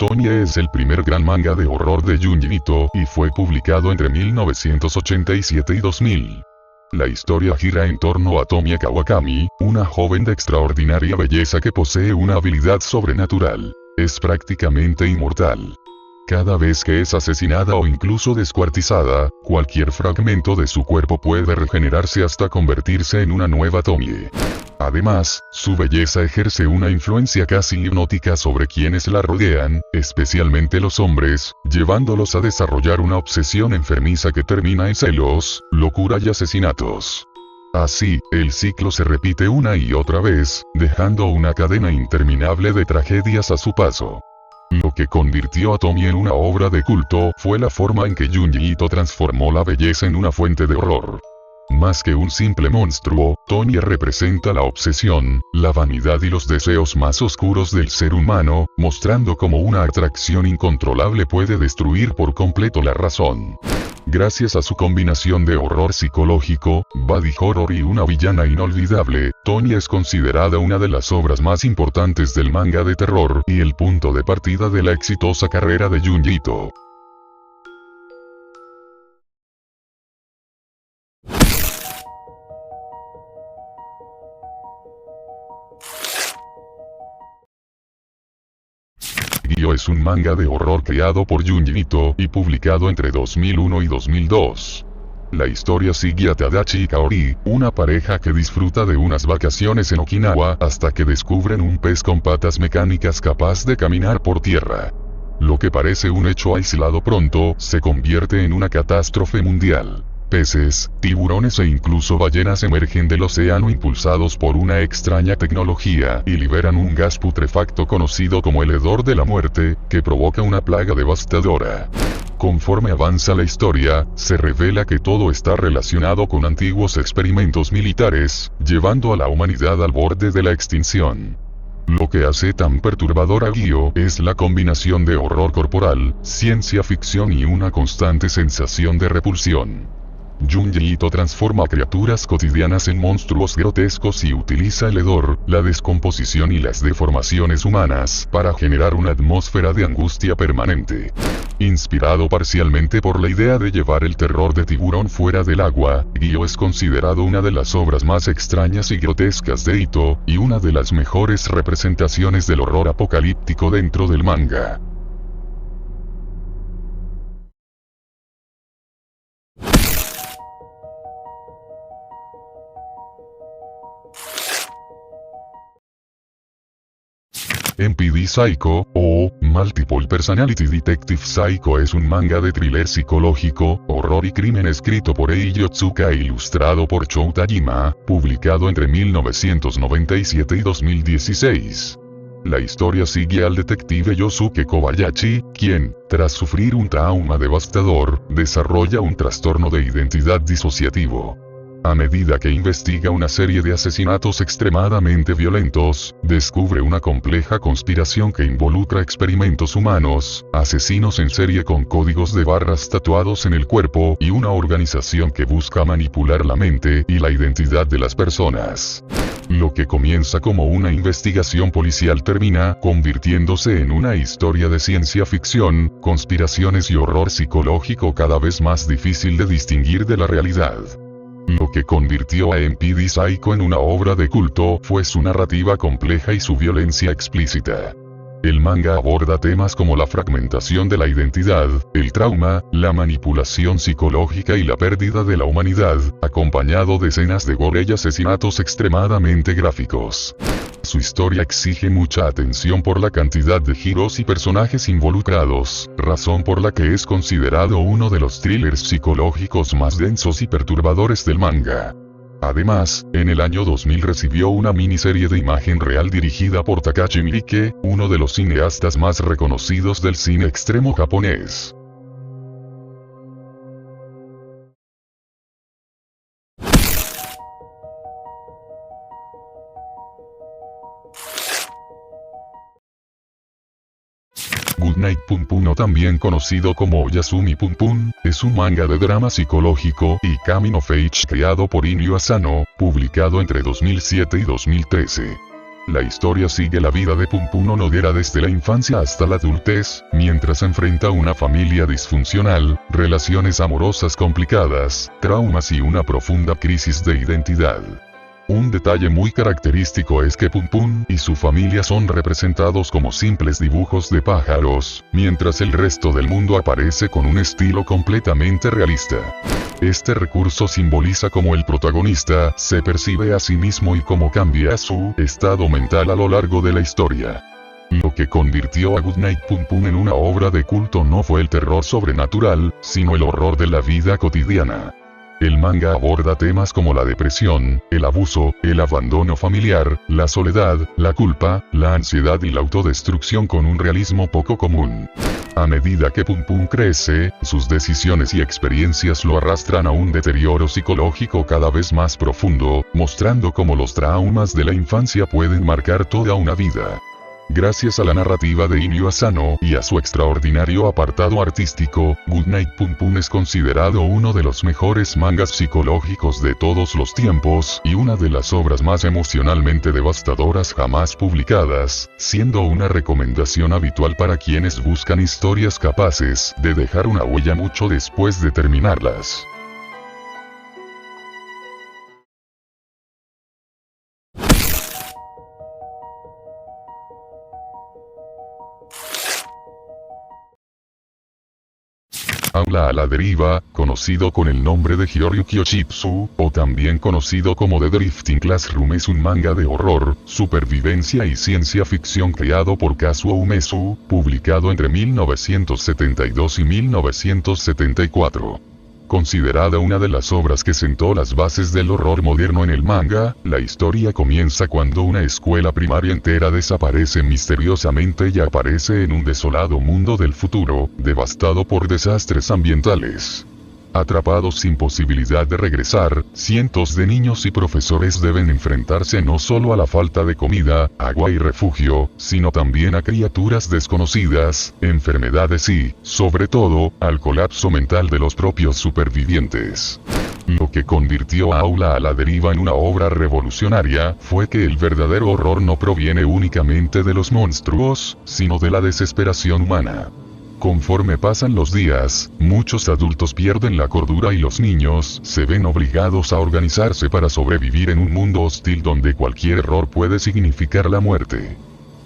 Tonie es el primer gran manga de horror de Junji Ito y fue publicado entre 1987 y 2000. La historia gira en torno a Tomie Kawakami, una joven de extraordinaria belleza que posee una habilidad sobrenatural. Es prácticamente inmortal. Cada vez que es asesinada o incluso descuartizada, cualquier fragmento de su cuerpo puede regenerarse hasta convertirse en una nueva Tomie. Además, su belleza ejerce una influencia casi hipnótica sobre quienes la rodean, especialmente los hombres, llevándolos a desarrollar una obsesión enfermiza que termina en celos, locura y asesinatos. Así, el ciclo se repite una y otra vez, dejando una cadena interminable de tragedias a su paso. Lo que convirtió a Tomie en una obra de culto fue la forma en que Junji Ito transformó la belleza en una fuente de horror. Más que un simple monstruo, Tomie representa la obsesión, la vanidad y los deseos más oscuros del ser humano, mostrando cómo una atracción incontrolable puede destruir por completo la razón. Gracias a su combinación de horror psicológico, body horror y una villana inolvidable, Tomie es considerada una de las obras más importantes del manga de terror y el punto de partida de la exitosa carrera de Junji Ito. Gyo es un manga de horror creado por Junji Ito y publicado entre 2001 y 2002. La historia sigue a Tadachi y Kaori, una pareja que disfruta de unas vacaciones en Okinawa hasta que descubren un pez con patas mecánicas capaz de caminar por tierra. Lo que parece un hecho aislado pronto se convierte en una catástrofe mundial. Peces, tiburones e incluso ballenas emergen del océano impulsados por una extraña tecnología y liberan un gas putrefacto conocido como el hedor de la muerte, que provoca una plaga devastadora. Conforme avanza la historia, se revela que todo está relacionado con antiguos experimentos militares, llevando a la humanidad al borde de la extinción. Lo que hace tan perturbador a Gyo es la combinación de horror corporal, ciencia ficción y una constante sensación de repulsión. Junji Ito transforma criaturas cotidianas en monstruos grotescos y utiliza el hedor, la descomposición y las deformaciones humanas para generar una atmósfera de angustia permanente. Inspirado parcialmente por la idea de llevar el terror de tiburón fuera del agua, Gyo es considerado una de las obras más extrañas y grotescas de Ito, y una de las mejores representaciones del horror apocalíptico dentro del manga. MPD Psycho, o Multiple Personality Detective Psycho es un manga de thriller psicológico, horror y crimen escrito por Eiichi Otsuka e ilustrado por Shou Tajima, publicado entre 1997 y 2016. La historia sigue al detective Yosuke Kobayashi, quien, tras sufrir un trauma devastador, desarrolla un trastorno de identidad disociativo. A medida que investiga una serie de asesinatos extremadamente violentos, descubre una compleja conspiración que involucra experimentos humanos, asesinos en serie con códigos de barras tatuados en el cuerpo y una organización que busca manipular la mente y la identidad de las personas. Lo que comienza como una investigación policial termina convirtiéndose en una historia de ciencia ficción, conspiraciones y horror psicológico cada vez más difícil de distinguir de la realidad. Lo que convirtió a MPD Psycho en una obra de culto fue su narrativa compleja y su violencia explícita. El manga aborda temas como la fragmentación de la identidad, el trauma, la manipulación psicológica y la pérdida de la humanidad, acompañado de escenas de gore y asesinatos extremadamente gráficos. Su historia exige mucha atención por la cantidad de giros y personajes involucrados, razón por la que es considerado uno de los thrillers psicológicos más densos y perturbadores del manga. Además, en el año 2000 recibió una miniserie de imagen real dirigida por Takashi Miike, uno de los cineastas más reconocidos del cine extremo japonés. Goodnight Pum Pum, o también conocido como Yasumi Pum Pum, es un manga de drama psicológico y coming of age creado por Inyo Asano, publicado entre 2007 y 2013. La historia sigue la vida de Pum Pum Onodera desde la infancia hasta la adultez, mientras enfrenta una familia disfuncional, relaciones amorosas complicadas, traumas y una profunda crisis de identidad. Un detalle muy característico es que Pum Pum y su familia son representados como simples dibujos de pájaros, mientras el resto del mundo aparece con un estilo completamente realista. Este recurso simboliza cómo el protagonista se percibe a sí mismo y cómo cambia su estado mental a lo largo de la historia. Lo que convirtió a Goodnight Pum Pum en una obra de culto no fue el terror sobrenatural, sino el horror de la vida cotidiana. El manga aborda temas como la depresión, el abuso, el abandono familiar, la soledad, la culpa, la ansiedad y la autodestrucción con un realismo poco común. A medida que Pum Pum crece, sus decisiones y experiencias lo arrastran a un deterioro psicológico cada vez más profundo, mostrando cómo los traumas de la infancia pueden marcar toda una vida. Gracias a la narrativa de Inio Asano y a su extraordinario apartado artístico, Goodnight Pum Pum es considerado uno de los mejores mangas psicológicos de todos los tiempos y una de las obras más emocionalmente devastadoras jamás publicadas, siendo una recomendación habitual para quienes buscan historias capaces de dejar una huella mucho después de terminarlas. Aula a la deriva, conocido con el nombre de Hyoryu Chipsu, o también conocido como The Drifting Classroom, es un manga de horror, supervivencia y ciencia ficción creado por Kazuo Umezu, publicado entre 1972 y 1974. Considerada una de las obras que sentó las bases del horror moderno en el manga, la historia comienza cuando una escuela primaria entera desaparece misteriosamente y aparece en un desolado mundo del futuro, devastado por desastres ambientales. Atrapados sin posibilidad de regresar, cientos de niños y profesores deben enfrentarse no solo a la falta de comida, agua y refugio, sino también a criaturas desconocidas, enfermedades y, sobre todo, al colapso mental de los propios supervivientes. Lo que convirtió a Aula a la deriva en una obra revolucionaria fue que el verdadero horror no proviene únicamente de los monstruos, sino de la desesperación humana. Conforme pasan los días, muchos adultos pierden la cordura y los niños se ven obligados a organizarse para sobrevivir en un mundo hostil donde cualquier error puede significar la muerte.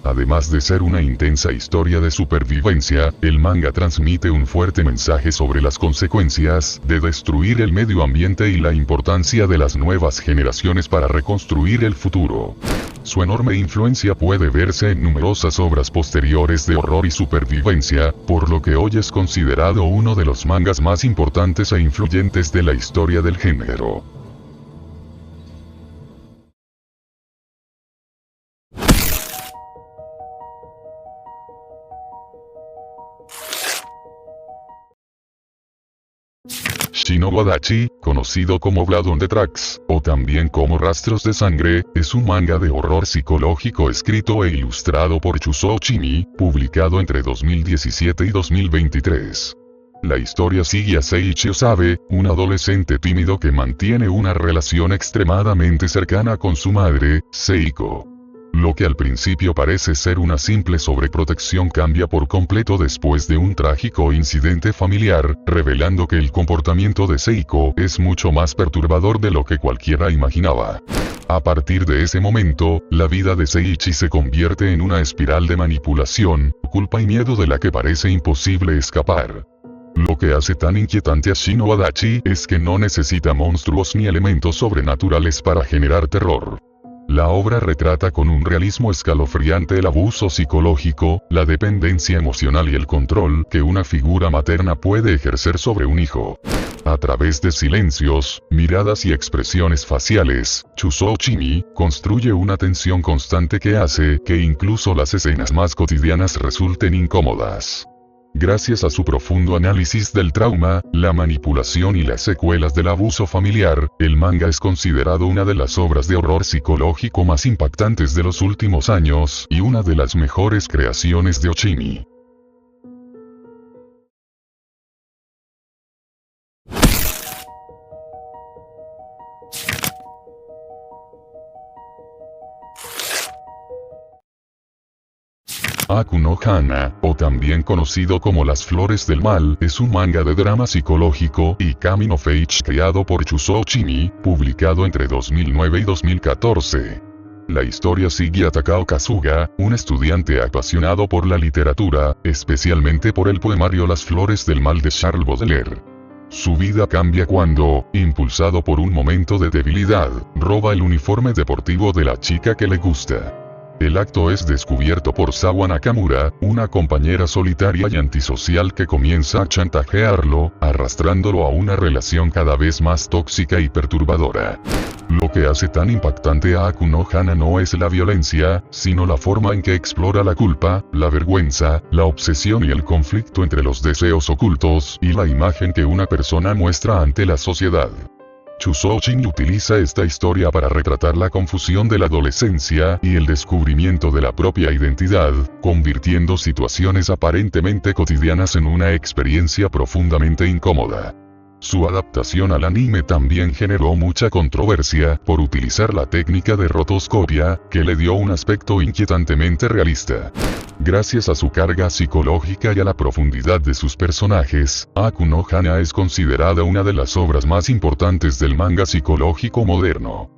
Además de ser una intensa historia de supervivencia, el manga transmite un fuerte mensaje sobre las consecuencias de destruir el medio ambiente y la importancia de las nuevas generaciones para reconstruir el futuro. Su enorme influencia puede verse en numerosas obras posteriores de horror y supervivencia, por lo que hoy es considerado uno de los mangas más importantes e influyentes de la historia del género. Shinobu Adachi, conocido como Blood on the Tracks, o también como Rastros de Sangre, es un manga de horror psicológico escrito e ilustrado por Chūsō Oshimi, publicado entre 2017 y 2023. La historia sigue a Seiichi Osabe, un adolescente tímido que mantiene una relación extremadamente cercana con su madre, Seiko. Lo que al principio parece ser una simple sobreprotección cambia por completo después de un trágico incidente familiar, revelando que el comportamiento de Seiko es mucho más perturbador de lo que cualquiera imaginaba. A partir de ese momento, la vida de Seiichi se convierte en una espiral de manipulación, culpa y miedo de la que parece imposible escapar. Lo que hace tan inquietante a Shinobu Adachi es que no necesita monstruos ni elementos sobrenaturales para generar terror. La obra retrata con un realismo escalofriante el abuso psicológico, la dependencia emocional y el control que una figura materna puede ejercer sobre un hijo. A través de silencios, miradas y expresiones faciales, Chūsō Oshimi construye una tensión constante que hace que incluso las escenas más cotidianas resulten incómodas. Gracias a su profundo análisis del trauma, la manipulación y las secuelas del abuso familiar, el manga es considerado una de las obras de horror psicológico más impactantes de los últimos años y una de las mejores creaciones de Oshimi. Aku no Hana, o también conocido como Las Flores del Mal, es un manga de drama psicológico y coming of age creado por Chūsō Chimi, publicado entre 2009 y 2014. La historia sigue a Takao Kasuga, un estudiante apasionado por la literatura, especialmente por el poemario Las Flores del Mal de Charles Baudelaire. Su vida cambia cuando, impulsado por un momento de debilidad, roba el uniforme deportivo de la chica que le gusta. El acto es descubierto por Sawa Nakamura, una compañera solitaria y antisocial que comienza a chantajearlo, arrastrándolo a una relación cada vez más tóxica y perturbadora. Lo que hace tan impactante a Aku no Hana no es la violencia, sino la forma en que explora la culpa, la vergüenza, la obsesión y el conflicto entre los deseos ocultos y la imagen que una persona muestra ante la sociedad. Chūsō Chimi utiliza esta historia para retratar la confusión de la adolescencia y el descubrimiento de la propia identidad, convirtiendo situaciones aparentemente cotidianas en una experiencia profundamente incómoda. Su adaptación al anime también generó mucha controversia por utilizar la técnica de rotoscopia, que le dio un aspecto inquietantemente realista. Gracias a su carga psicológica y a la profundidad de sus personajes, Aku no Hana es considerada una de las obras más importantes del manga psicológico moderno.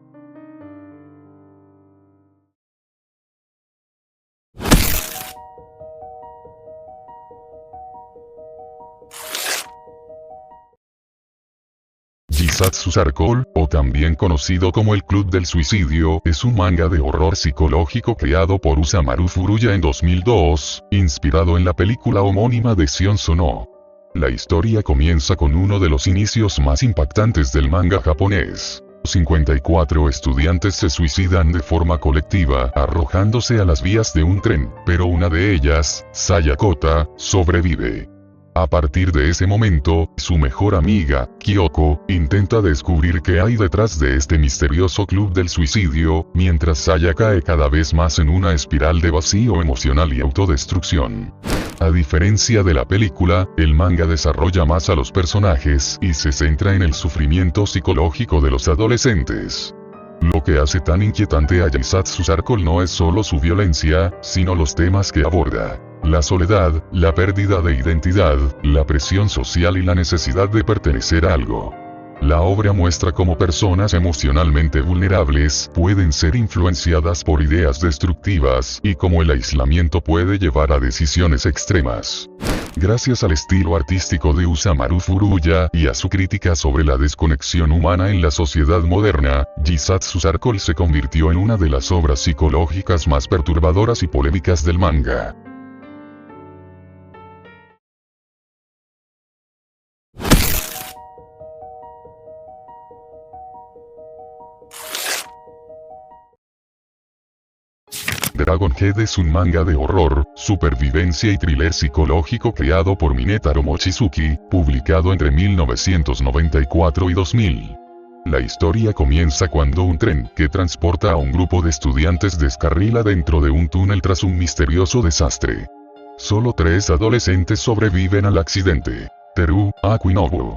Jisatsu Circle, o también conocido como el Club del Suicidio, es un manga de horror psicológico creado por Usamaru Furuya en 2002, inspirado en la película homónima de Sion Sono. La historia comienza con uno de los inicios más impactantes del manga japonés. 54 estudiantes se suicidan de forma colectiva, arrojándose a las vías de un tren, pero una de ellas, Sayakota, sobrevive. A partir de ese momento, su mejor amiga, Kyoko, intenta descubrir qué hay detrás de este misterioso club del suicidio, mientras Saya cae cada vez más en una espiral de vacío emocional y autodestrucción. A diferencia de la película, el manga desarrolla más a los personajes y se centra en el sufrimiento psicológico de los adolescentes. Lo que hace tan inquietante a Jisatsu Circle no es solo su violencia, sino los temas que aborda. La soledad, la pérdida de identidad, la presión social y la necesidad de pertenecer a algo. La obra muestra cómo personas emocionalmente vulnerables pueden ser influenciadas por ideas destructivas y cómo el aislamiento puede llevar a decisiones extremas. Gracias al estilo artístico de Usamaru Furuya y a su crítica sobre la desconexión humana en la sociedad moderna, Jisatsu Circle se convirtió en una de las obras psicológicas más perturbadoras y polémicas del manga. Dragon Head es un manga de horror, supervivencia y thriller psicológico creado por Minetaro Mochizuki, publicado entre 1994 y 2000. La historia comienza cuando un tren que transporta a un grupo de estudiantes descarrila dentro de un túnel tras un misterioso desastre. Solo 3 adolescentes sobreviven al accidente: Teru, Aku y Nobu.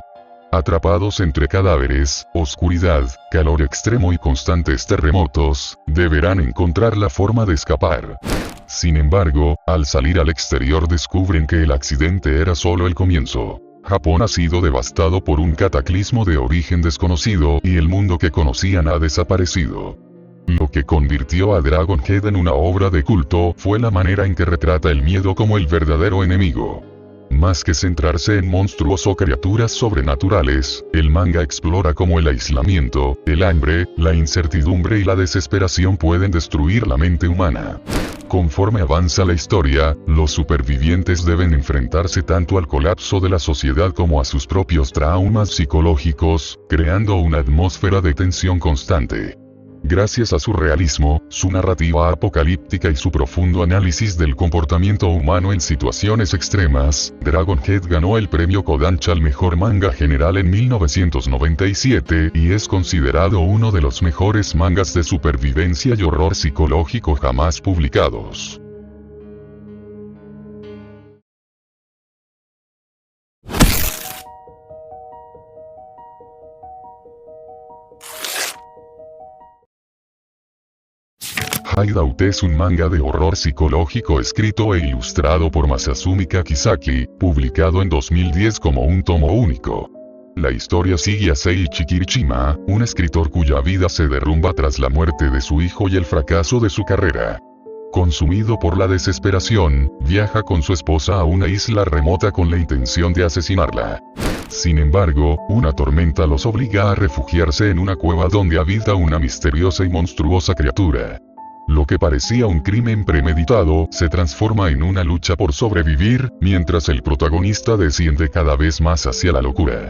Atrapados entre cadáveres, oscuridad, calor extremo y constantes terremotos, deberán encontrar la forma de escapar. Sin embargo, al salir al exterior descubren que el accidente era solo el comienzo. Japón ha sido devastado por un cataclismo de origen desconocido y el mundo que conocían ha desaparecido. Lo que convirtió a Dragon Head en una obra de culto fue la manera en que retrata el miedo como el verdadero enemigo. Más que centrarse en monstruos o criaturas sobrenaturales, el manga explora cómo el aislamiento, el hambre, la incertidumbre y la desesperación pueden destruir la mente humana. Conforme avanza la historia, los supervivientes deben enfrentarse tanto al colapso de la sociedad como a sus propios traumas psicológicos, creando una atmósfera de tensión constante. Gracias a su realismo, su narrativa apocalíptica y su profundo análisis del comportamiento humano en situaciones extremas, Dragon Head ganó el premio Kodansha al mejor manga general en 1997 y es considerado uno de los mejores mangas de supervivencia y horror psicológico jamás publicados. Hideout es un manga de horror psicológico escrito e ilustrado por Masazumi Kakizaki, publicado en 2010 como un tomo único. La historia sigue a Seiichi Kirishima, un escritor cuya vida se derrumba tras la muerte de su hijo y el fracaso de su carrera. Consumido por la desesperación, viaja con su esposa a una isla remota con la intención de asesinarla. Sin embargo, una tormenta los obliga a refugiarse en una cueva donde habita una misteriosa y monstruosa criatura. Lo que parecía un crimen premeditado, se transforma en una lucha por sobrevivir, mientras el protagonista desciende cada vez más hacia la locura.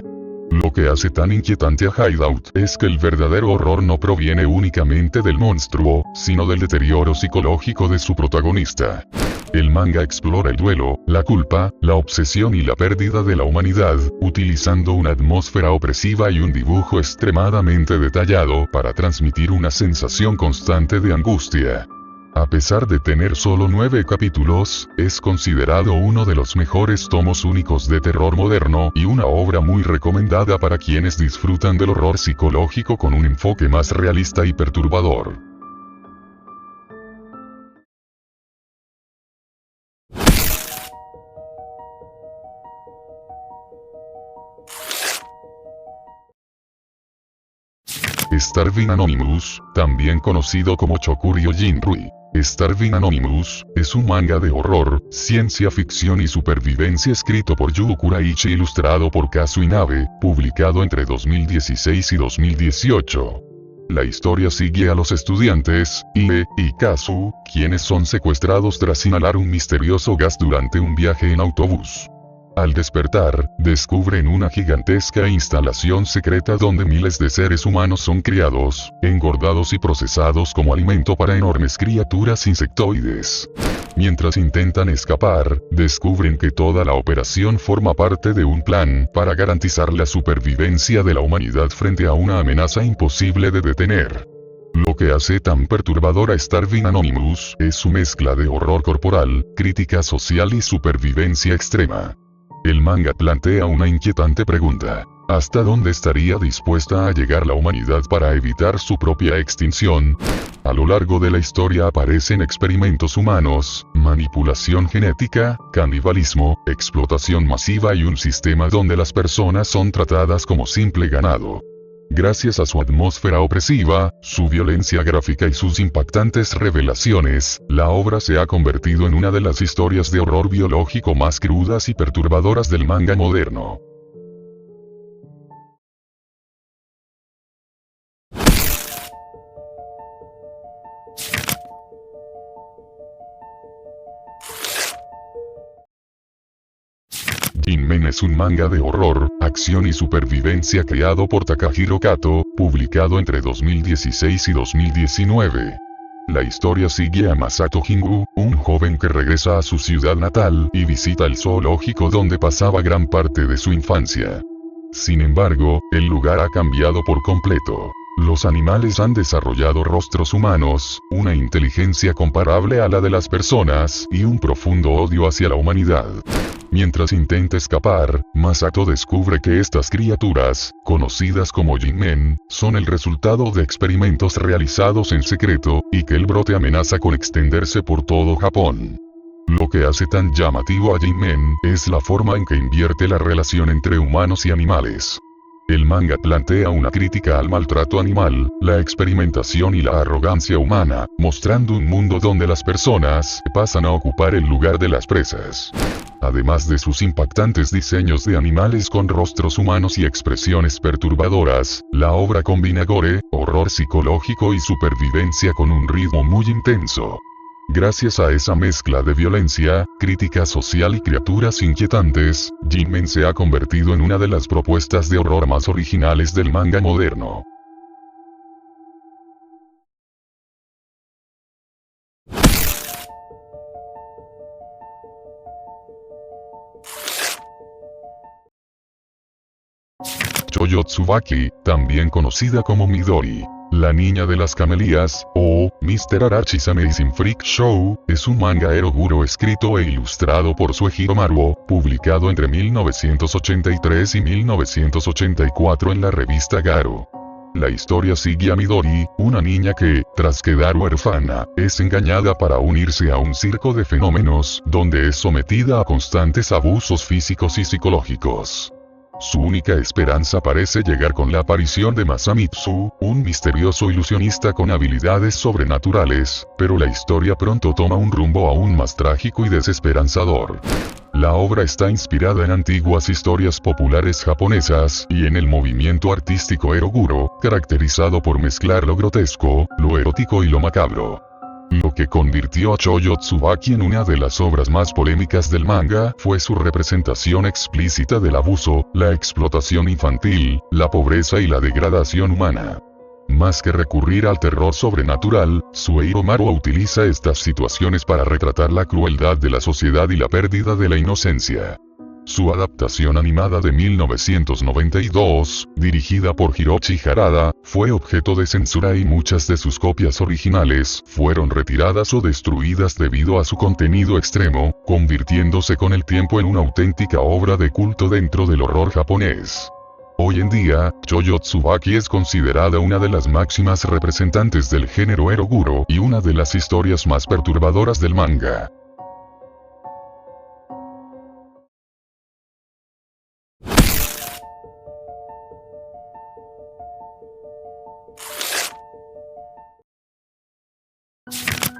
Lo que hace tan inquietante a Hideout es que el verdadero horror no proviene únicamente del monstruo, sino del deterioro psicológico de su protagonista. El manga explora el duelo, la culpa, la obsesión y la pérdida de la humanidad, utilizando una atmósfera opresiva y un dibujo extremadamente detallado para transmitir una sensación constante de angustia. A pesar de tener solo 9 capítulos, es considerado uno de los mejores tomos únicos de terror moderno y una obra muy recomendada para quienes disfrutan del horror psicológico con un enfoque más realista y perturbador. Starving Anonymous, también conocido como Chokuryo Jinrui. Starving Anonymous, es un manga de horror, ciencia ficción y supervivencia escrito por Yu Kuraichi e ilustrado por Kazu Inabe, publicado entre 2016 y 2018. La historia sigue a los estudiantes, Ie y Kazu, quienes son secuestrados tras inhalar un misterioso gas durante un viaje en autobús. Al despertar, descubren una gigantesca instalación secreta donde miles de seres humanos son criados, engordados y procesados como alimento para enormes criaturas insectoides. Mientras intentan escapar, descubren que toda la operación forma parte de un plan para garantizar la supervivencia de la humanidad frente a una amenaza imposible de detener. Lo que hace tan perturbador a Starving Anonymous es su mezcla de horror corporal, crítica social y supervivencia extrema. El manga plantea una inquietante pregunta: ¿hasta dónde estaría dispuesta a llegar la humanidad para evitar su propia extinción? A lo largo de la historia aparecen experimentos humanos, manipulación genética, canibalismo, explotación masiva y un sistema donde las personas son tratadas como simple ganado. Gracias a su atmósfera opresiva, su violencia gráfica y sus impactantes revelaciones, la obra se ha convertido en una de las historias de horror biológico más crudas y perturbadoras del manga moderno. Jinmen es un manga de horror, acción y supervivencia creado por Takahiro Kato, publicado entre 2016 y 2019. La historia sigue a Masato Jingu, un joven que regresa a su ciudad natal y visita el zoológico donde pasaba gran parte de su infancia. Sin embargo, el lugar ha cambiado por completo. Los animales han desarrollado rostros humanos, una inteligencia comparable a la de las personas y un profundo odio hacia la humanidad. Mientras intenta escapar, Masato descubre que estas criaturas, conocidas como Jinmen, son el resultado de experimentos realizados en secreto, y que el brote amenaza con extenderse por todo Japón. Lo que hace tan llamativo a Jinmen es la forma en que invierte la relación entre humanos y animales. El manga plantea una crítica al maltrato animal, la experimentación y la arrogancia humana, mostrando un mundo donde las personas pasan a ocupar el lugar de las presas. Además de sus impactantes diseños de animales con rostros humanos y expresiones perturbadoras, la obra combina gore, horror psicológico y supervivencia con un ritmo muy intenso. Gracias a esa mezcla de violencia, crítica social y criaturas inquietantes, Jinmen se ha convertido en una de las propuestas de horror más originales del manga moderno. Choyo Tsubaki, también conocida como Midori, la niña de las camelías, o Mr. Arachi's Amazing Freak Show, es un manga eroguro escrito e ilustrado por Suehiro Maruo, publicado entre 1983 y 1984 en la revista Garo. La historia sigue a Midori, una niña que, tras quedar huérfana, es engañada para unirse a un circo de fenómenos, donde es sometida a constantes abusos físicos y psicológicos. Su única esperanza parece llegar con la aparición de Masamitsu, un misterioso ilusionista con habilidades sobrenaturales, pero la historia pronto toma un rumbo aún más trágico y desesperanzador. La obra está inspirada en antiguas historias populares japonesas, y en el movimiento artístico eroguro, caracterizado por mezclar lo grotesco, lo erótico y lo macabro. Lo que convirtió a Shoujo Tsubaki en una de las obras más polémicas del manga fue su representación explícita del abuso, la explotación infantil, la pobreza y la degradación humana. Más que recurrir al terror sobrenatural, Suehiro Maruo utiliza estas situaciones para retratar la crueldad de la sociedad y la pérdida de la inocencia. Su adaptación animada de 1992, dirigida por Hiroshi Harada, fue objeto de censura y muchas de sus copias originales fueron retiradas o destruidas debido a su contenido extremo, convirtiéndose con el tiempo en una auténtica obra de culto dentro del horror japonés. Hoy en día, Shoujo Tsubaki es considerada una de las máximas representantes del género eroguro y una de las historias más perturbadoras del manga.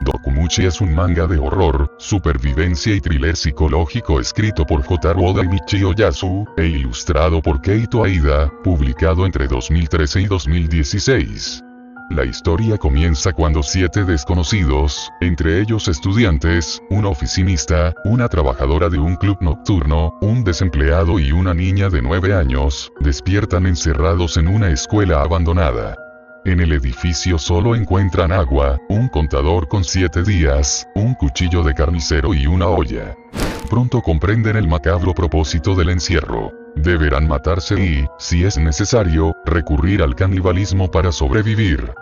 Dokumuchi es un manga de horror, supervivencia y thriller psicológico escrito por Jotaro Oda y Michio Yasu, e ilustrado por Keito Aida, publicado entre 2013 y 2016. La historia comienza cuando 7 desconocidos, entre ellos estudiantes, un oficinista, una trabajadora de un club nocturno, un desempleado y una niña de 9 años, despiertan encerrados en una escuela abandonada. En el edificio solo encuentran agua, un contador con 7 días, un cuchillo de carnicero y una olla. Pronto comprenden el macabro propósito del encierro. Deberán matarse y, si es necesario, recurrir al canibalismo para sobrevivir.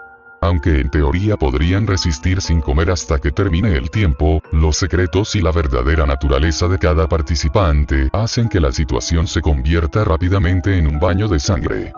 Aunque en teoría podrían resistir sin comer hasta que termine el tiempo, los secretos y la verdadera naturaleza de cada participante hacen que la situación se convierta rápidamente en un baño de sangre.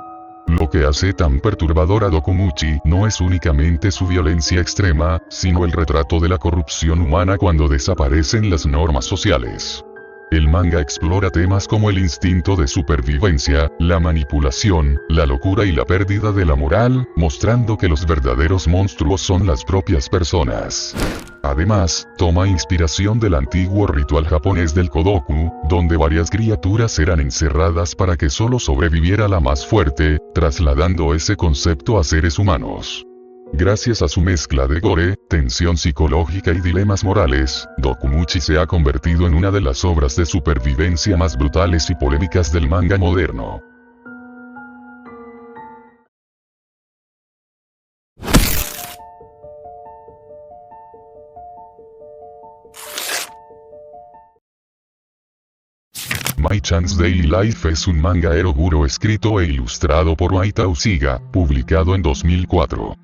Lo que hace tan perturbador a Dokumuchi no es únicamente su violencia extrema, sino el retrato de la corrupción humana cuando desaparecen las normas sociales. El manga explora temas como el instinto de supervivencia, la manipulación, la locura y la pérdida de la moral, mostrando que los verdaderos monstruos son las propias personas. Además, toma inspiración del antiguo ritual japonés del Kodoku, donde varias criaturas eran encerradas para que solo sobreviviera la más fuerte, trasladando ese concepto a seres humanos. Gracias a su mezcla de gore, tensión psicológica y dilemas morales, Dokumuchi se ha convertido en una de las obras de supervivencia más brutales y polémicas del manga moderno. Mai-chan's Daily Life es un manga eroguro escrito e ilustrado por Maita Usiga, publicado en 2004.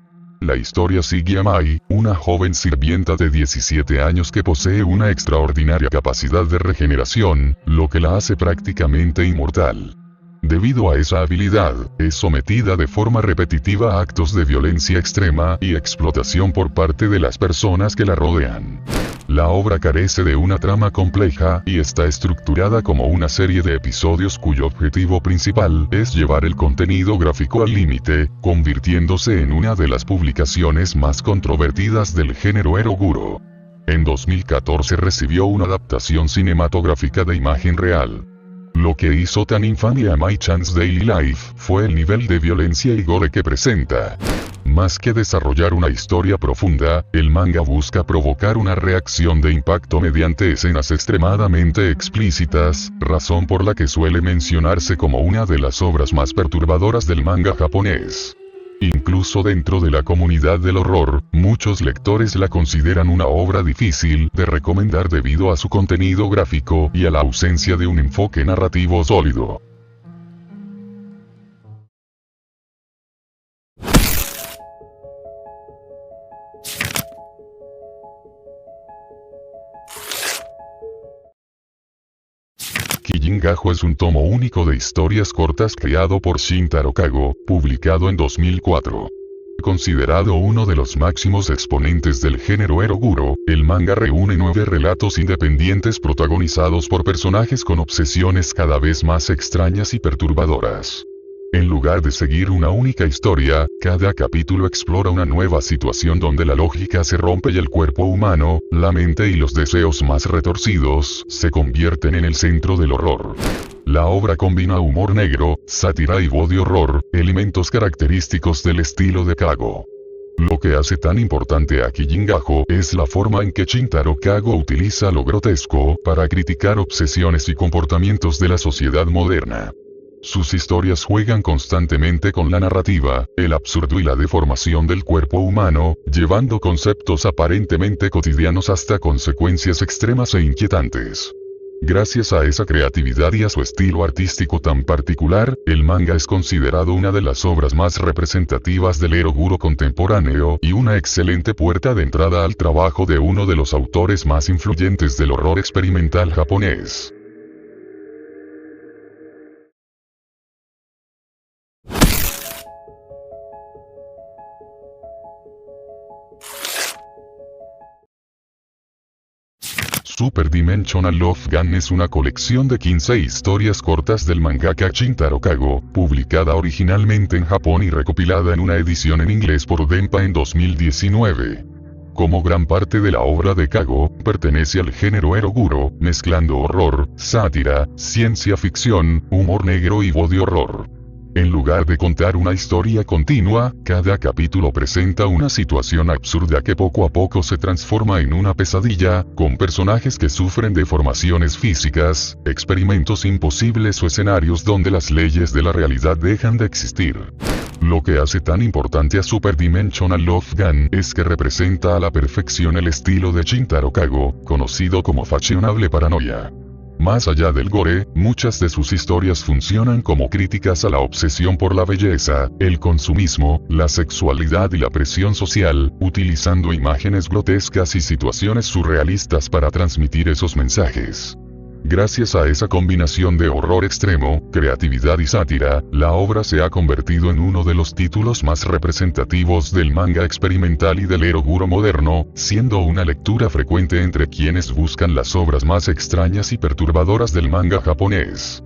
La historia sigue a Mai, una joven sirvienta de 17 años que posee una extraordinaria capacidad de regeneración, lo que la hace prácticamente inmortal. Debido a esa habilidad, es sometida de forma repetitiva a actos de violencia extrema y explotación por parte de las personas que la rodean. La obra carece de una trama compleja y está estructurada como una serie de episodios cuyo objetivo principal es llevar el contenido gráfico al límite, convirtiéndose en una de las publicaciones más controvertidas del género eroguro. En 2014 recibió una adaptación cinematográfica de imagen real. Lo que hizo tan infame a Mai-chan's Daily Life fue el nivel de violencia y gore que presenta. Más que desarrollar una historia profunda, el manga busca provocar una reacción de impacto mediante escenas extremadamente explícitas, razón por la que suele mencionarse como una de las obras más perturbadoras del manga japonés. Incluso dentro de la comunidad del horror, muchos lectores la consideran una obra difícil de recomendar debido a su contenido gráfico y a la ausencia de un enfoque narrativo sólido. Jingajo es un tomo único de historias cortas creado por Shintaro Kago, publicado en 2004. Considerado uno de los máximos exponentes del género eroguro, el manga reúne 9 relatos independientes protagonizados por personajes con obsesiones cada vez más extrañas y perturbadoras. En lugar de seguir una única historia, cada capítulo explora una nueva situación donde la lógica se rompe y el cuerpo humano, la mente y los deseos más retorcidos, se convierten en el centro del horror. La obra combina humor negro, sátira y body horror, elementos característicos del estilo de Kago. Lo que hace tan importante a Jingajo es la forma en que Shintaro Kago utiliza lo grotesco para criticar obsesiones y comportamientos de la sociedad moderna. Sus historias juegan constantemente con la narrativa, el absurdo y la deformación del cuerpo humano, llevando conceptos aparentemente cotidianos hasta consecuencias extremas e inquietantes. Gracias a esa creatividad y a su estilo artístico tan particular, el manga es considerado una de las obras más representativas del eroguro contemporáneo y una excelente puerta de entrada al trabajo de uno de los autores más influyentes del horror experimental japonés. Super Dimensional Love Gun es una colección de 15 historias cortas del mangaka Shintaro Kago, publicada originalmente en Japón y recopilada en una edición en inglés por Denpa en 2019. Como gran parte de la obra de Kago, pertenece al género eroguro, mezclando horror, sátira, ciencia ficción, humor negro y body horror. En lugar de contar una historia continua, cada capítulo presenta una situación absurda que poco a poco se transforma en una pesadilla, con personajes que sufren deformaciones físicas, experimentos imposibles o escenarios donde las leyes de la realidad dejan de existir. Lo que hace tan importante a Super Dimensional Love Gun es que representa a la perfección el estilo de Shintaro Kago, conocido como fashionable paranoia. Más allá del gore, muchas de sus historias funcionan como críticas a la obsesión por la belleza, el consumismo, la sexualidad y la presión social, utilizando imágenes grotescas y situaciones surrealistas para transmitir esos mensajes. Gracias a esa combinación de horror extremo, creatividad y sátira, la obra se ha convertido en uno de los títulos más representativos del manga experimental y del eroguro moderno, siendo una lectura frecuente entre quienes buscan las obras más extrañas y perturbadoras del manga japonés.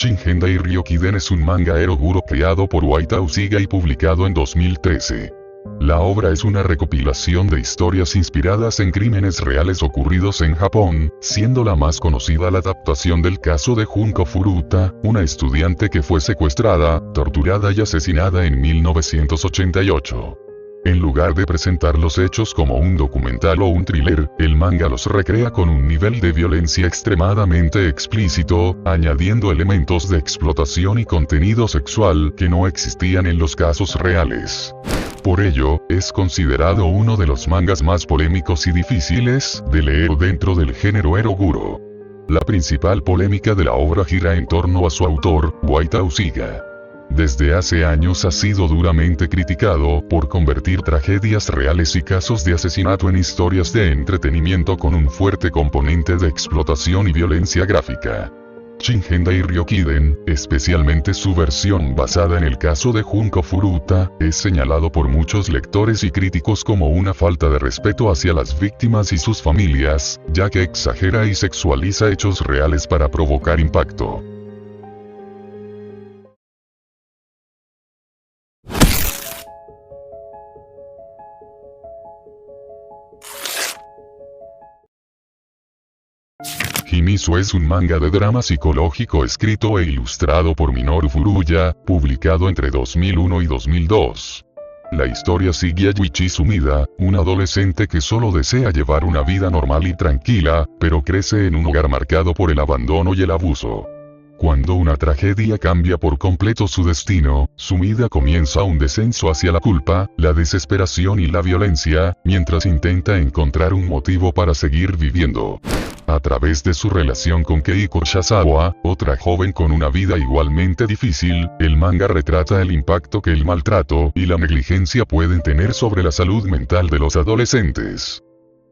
Shingendai Ryokiden es un manga eroguro creado por Waita Usiga y publicado en 2013. La obra es una recopilación de historias inspiradas en crímenes reales ocurridos en Japón, siendo la más conocida la adaptación del caso de Junko Furuta, una estudiante que fue secuestrada, torturada y asesinada en 1988. En lugar de presentar los hechos como un documental o un thriller, el manga los recrea con un nivel de violencia extremadamente explícito, añadiendo elementos de explotación y contenido sexual que no existían en los casos reales. Por ello, es considerado uno de los mangas más polémicos y difíciles de leer dentro del género eroguro. La principal polémica de la obra gira en torno a su autor, Waita Usiga. Desde hace años ha sido duramente criticado por convertir tragedias reales y casos de asesinato en historias de entretenimiento con un fuerte componente de explotación y violencia gráfica. Shingendai Ryokiden, especialmente su versión basada en el caso de Junko Furuta, es señalado por muchos lectores y críticos como una falta de respeto hacia las víctimas y sus familias, ya que exagera y sexualiza hechos reales para provocar impacto. Himizu es un manga de drama psicológico escrito e ilustrado por Minoru Furuya, publicado entre 2001 y 2002. La historia sigue a Yuichi Sumida, un adolescente que solo desea llevar una vida normal y tranquila, pero crece en un hogar marcado por el abandono y el abuso. Cuando una tragedia cambia por completo su destino, su vida comienza un descenso hacia la culpa, la desesperación y la violencia, mientras intenta encontrar un motivo para seguir viviendo. A través de su relación con Keiko Shazawa, otra joven con una vida igualmente difícil, el manga retrata el impacto que el maltrato y la negligencia pueden tener sobre la salud mental de los adolescentes.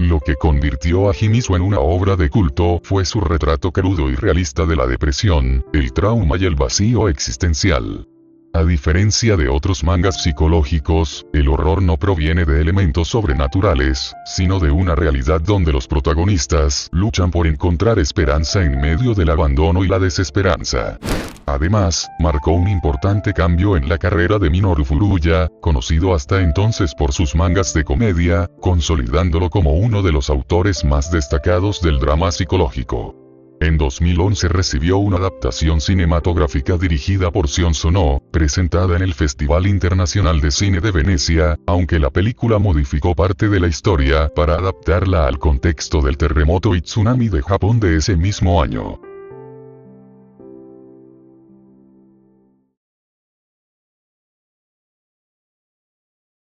Lo que convirtió a Himiso en una obra de culto fue su retrato crudo y realista de la depresión, el trauma y el vacío existencial. A diferencia de otros mangas psicológicos, el horror no proviene de elementos sobrenaturales, sino de una realidad donde los protagonistas luchan por encontrar esperanza en medio del abandono y la desesperanza. Además, marcó un importante cambio en la carrera de Minoru Furuya, conocido hasta entonces por sus mangas de comedia, consolidándolo como uno de los autores más destacados del drama psicológico. En 2011 recibió una adaptación cinematográfica dirigida por Sion Sono, presentada en el Festival Internacional de Cine de Venecia, aunque la película modificó parte de la historia para adaptarla al contexto del terremoto y tsunami de Japón de ese mismo año.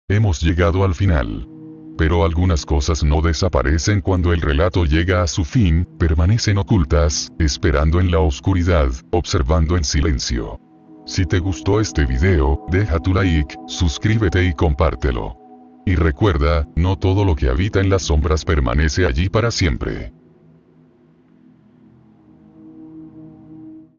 Hemos llegado al final. Pero algunas cosas no desaparecen cuando el relato llega a su fin, permanecen ocultas, esperando en la oscuridad, observando en silencio. Si te gustó este video, deja tu like, suscríbete y compártelo. Y recuerda, no todo lo que habita en las sombras permanece allí para siempre.